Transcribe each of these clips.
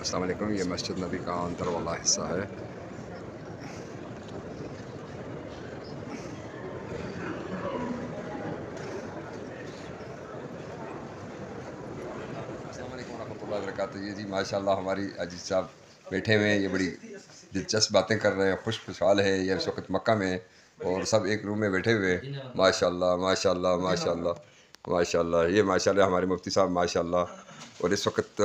السلام علیکم. یہ مسجد نبی کا اندر والا حصہ ہے. السلام علیکم ورحمۃ اللہ وبرکاتہ. یہ جی ماشاء اللہ ہماری عزیز صاحب بیٹھے ہوئے ہیں. یہ بڑی دلچسپ باتیں کر رہے ہیں. خوشحال ہے یہ اس وقت مکہ میں اور سب ایک روم میں بیٹھے ہوئے. ماشاء اللہ ماشاء اللہ ماشاء اللہ ماشاء اللہ. یہ ماشاء اللہ ہمارے مفتی صاحب ماشاء اللہ. اور اس وقت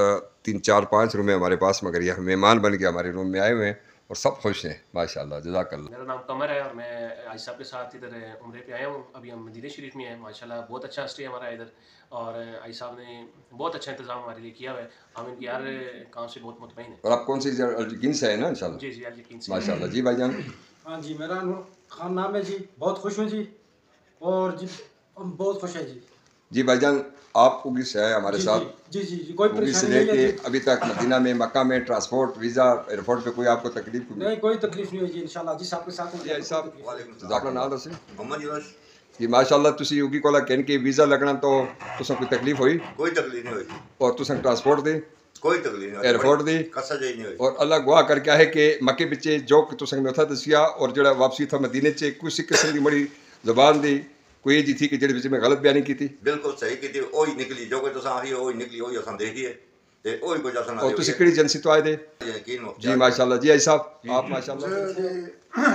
3 4 5 روم ہیں ہمارے پاس، مگر یہ مہمان بن کے ہمارے روم میں آئے ہوئے ہیں اور سب خوش ہیں ماشاء اللہ. جزاک اللہ. میرا نام قمر ہے اور میں عائشہ صاحب کے ساتھ ادھر عمرے پہ آیا ہوں. ابھی ہم مدینہ شریف میں ہیں. ماشاءاللہ بہت اچھا اسٹے ہمارا ادھر، اور عائشہ صاحب نے بہت اچھا انتظام ہمارے لیے کیا ہوا ہے. ہم ان کی ہر کام سے بہت مطمئن ہیں. اور آپ کون سی الجکین سے ہیں نا انشاءاللہ؟ جی الجکین سے. ماشاء اللہ. جی بھائی جان. ہاں جی، میرا خان نام ہے جی. بہت خوش ہوں جی، اور جی ہم بہت خوش ہیں جی. جی بھائی جان، آپ اگی سے آئے ہمارے ساتھ. جی کوئی اگی سے پریشانی لے نہیں ہے کے جی. ابھی تک مدینہ میں مکہ میں ٹرانسپورٹ ویزا ایئرپورٹ پہ کوئی آپ کو تکلیف نہیں، کوئی تکلیف نہیں ہوئی جی. انشاءاللہ جی صاحب کے ساتھ جی صاحب. وعلیکم نام دسیں. محمد یونس. جی ماشاء اللہ. تسی اگی کولا کہن کے ویزا لگنا تو تساں کوئی تکلیف ہوئی؟ کوئی تکلیف نہیں ہوئی. اور تساں ٹرانسپورٹ دی کوئی تکلیف نہیں ایئرپورٹ دی کسا جائی نہیں ہوئی. اور اللہ گواہ کر کے ہے کہ مکے بچے جو تساں میں اتھا دسیا اور جڑا واپسی تھا مدینے چ کسی قسم دی بڑی زبان دی کوئی جی تھی کہ جڑے بچے میں غلط بیانی کی تھی؟ بالکل صحیح کی تھی. وہی نکلی جو کوئی تساں آئی وہی نکلی. وہی اساں دیکھیے تے وہی کچھ اساں اور تسی کیڑی ایجنسی تو آئے دے؟ یقین ہو جی ماشاء اللہ. جی آئی صاحب آپ ماشاء اللہ.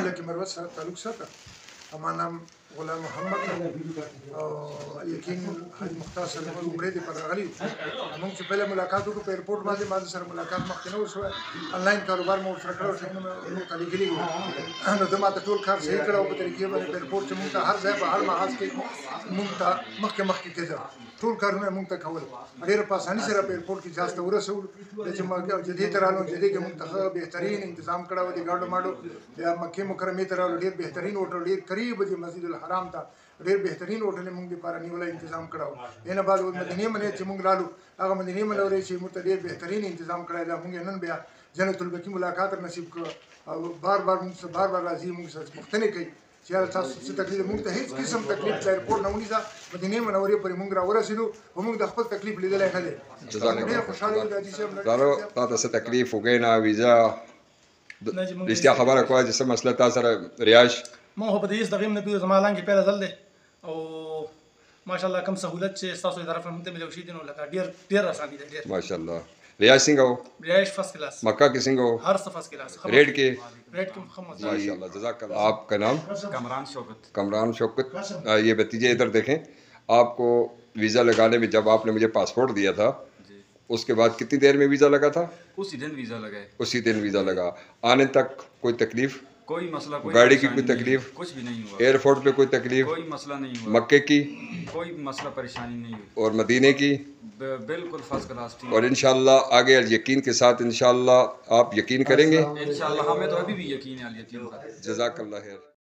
لیکن مروت صاحب تعلق صاحب ہمارا نام غلام محمد اور یقین حج مختار صاحب عمرے دے پر غلی ہم سے پہلے ملاقات کو ایئرپورٹ میں ماده سره ملاقات مخکنه وشو. آنلاین کاروبار مو سره کړو چې نو کلی کلی نو د ماته ټول کار صحیح کړو په طریقې باندې ایئرپورٹ چې مونږ ته هر ځای په هر محاذ کې مونږ ته مخکې کېده ټول کارونه مونږ ته کول. ډېر په اسانۍ سره په ایئرپورٹ کې ځاسته ورسول چې موږ جدي ترانو جدي کې مونږ ته بهترین تنظیم کړو د ګاډو ماډو د مکه مکرمه ته راو. ډېر بهترین هوټل ډېر قریب د مسجد الحرام ته ډېر بهترین هوټل مونږ لپاره نیولای تنظیم کړو. نه بعد مدینه منه چې مونږ رالو هغه مدینه منورې چې موږ ته ډېر بهترین تنظیم کړی دا. مونږ نن بیا جنت البقیع ملاقات نصیب کړو او بار بار راځي مونږ سره پوښتنې کوي چې تاسو څه تکلیف. مونږ ته هیڅ قسم تکلیف د ایئرپورټ نه ونیسه. مدینه منورې پورې مونږ راورسېدو او مونږ د خپل تکلیف لیدلی نه دی. ډېر خوشحاله یو د حاجي صاحب دارو تا ته څه تکلیف وګینا ویزا رښتیا خبره کوه چې څه مسله تا سره رهایش مونږ په دې دغه نه پیو زما لاندې پیدا ځل دی او ماشاءالله کوم سہولت چې تاسو د طرف نه ملو شي دي نو لکه ډېر آسان دي. ډېر ماشاء الله. رهایش څنګه و؟ رہائش فرسٹ کلاس. مکہ کی څنګه و؟ ہر فرسٹ کلاس. ریٹ کے محمد. ماشاء اللہ جزاک اللہ. آپ کا نام؟ کامران شوکت. کامران شوکت. یہ بتیجے ادھر دیکھیں. آپ کو ویزا لگانے میں جب آپ نے مجھے پاسپورٹ دیا تھا اس کے بعد کتنی دیر میں ویزا لگا تھا؟ اسی دن ویزا لگا ہے. اسی دن ویزا لگا. آنے تک کوئی تکلیف؟ کوئی مسئلہ کوئی گاڑی کی کوئی تکلیف؟ کچھ بھی نہیں ہوا. ایئرپورٹ پہ کوئی تکلیف؟ کوئی مسئلہ نہیں ہوا. مکے کی کوئی مسئلہ پریشانی نہیں ہوئی. اور مدینے کی بالکل فرسٹ کلاس تھی. اور انشاءاللہ آگے یقین کے ساتھ انشاءاللہ آپ یقین کریں گے؟ انشاءاللہ ہمیں تو ابھی بھی یقین ہے. جزاک اللہ خیر.